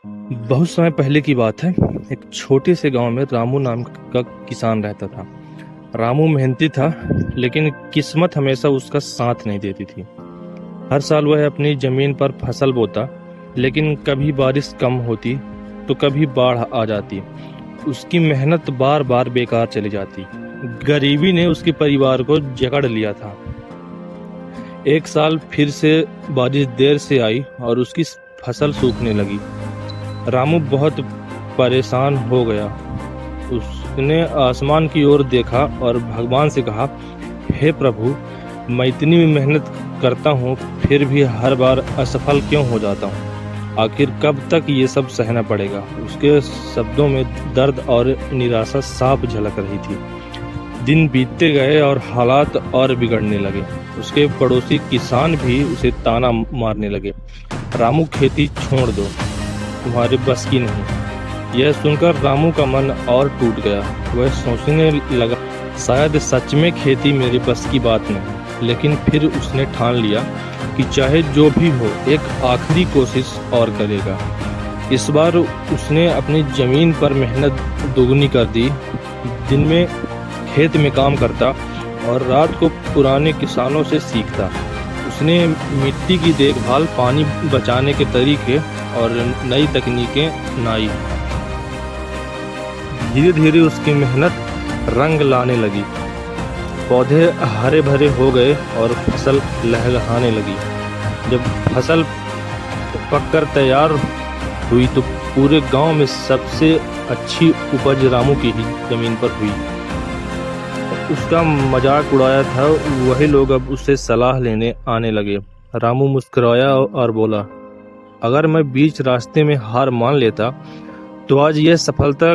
बहुत समय पहले की बात है। एक छोटे से गांव में रामू नाम का किसान रहता था। रामू मेहनती था, लेकिन किस्मत हमेशा उसका साथ नहीं देती थी। हर साल वह अपनी जमीन पर फसल बोता, लेकिन कभी बारिश कम होती तो कभी बाढ़ आ जाती। उसकी मेहनत बार बार बेकार चली जाती। गरीबी ने उसके परिवार को जकड़ लिया था। एक साल फिर से बारिश देर से आई और उसकी फसल सूखने लगी। रामू बहुत परेशान हो गया। उसने आसमान की ओर देखा और भगवान से कहा, हे प्रभु, मैं इतनी मेहनत करता हूँ फिर भी हर बार असफल क्यों हो जाता हूँ? आखिर कब तक ये सब सहना पड़ेगा? उसके शब्दों में दर्द और निराशा साफ झलक रही थी। दिन बीतते गए और हालात और बिगड़ने लगे। उसके पड़ोसी किसान भी उसे ताना मारने लगे, रामू खेती छोड़ दो, तुम्हारे बस की नहीं। यह सुनकर रामू का मन और टूट गया। वह सोचने लगा, शायद सच में खेती मेरे बस की बात नहीं। लेकिन फिर उसने ठान लिया कि चाहे जो भी हो, एक आखिरी कोशिश और करेगा। इस बार उसने अपनी जमीन पर मेहनत दोगुनी कर दी। दिन में खेत में काम करता और रात को पुराने किसानों से सीखता। उसने मिट्टी की देखभाल, पानी बचाने के तरीके और नई तकनीकें अपनाई। धीरे धीरे उसकी मेहनत रंग लाने लगी। पौधे हरे भरे हो गए और फसल लहलहाने लगी। जब फसल पककर तैयार हुई तो पूरे गांव में सबसे अच्छी उपज रामू की ही जमीन पर हुई। उसका मजाक उड़ाया था वही लोग अब उससे सलाह लेने आने लगे। रामू मुस्कुराया और बोला, अगर मैं बीच रास्ते में हार मान लेता तो आज यह सफलता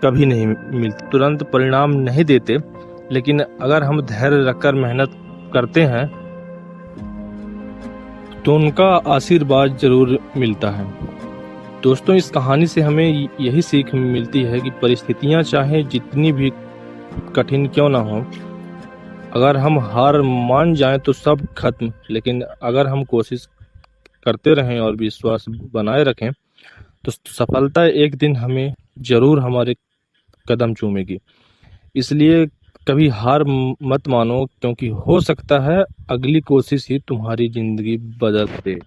कभी नहीं मिलती। तुरंत परिणाम नहीं देते, लेकिन अगर हम धैर्य रखकर मेहनत करते हैं तो उनका आशीर्वाद जरूर मिलता है। दोस्तों, इस कहानी से हमें यही सीख मिलती है कि परिस्थितियां चाहे जितनी भी कठिन क्यों ना हो, अगर हम हार मान जाएं तो सब खत्म। लेकिन अगर हम कोशिश करते रहें और विश्वास बनाए रखें तो सफलता एक दिन हमें जरूर हमारे कदम चूमेगी। इसलिए कभी हार मत मानो, क्योंकि हो सकता है अगली कोशिश ही तुम्हारी जिंदगी बदल दे।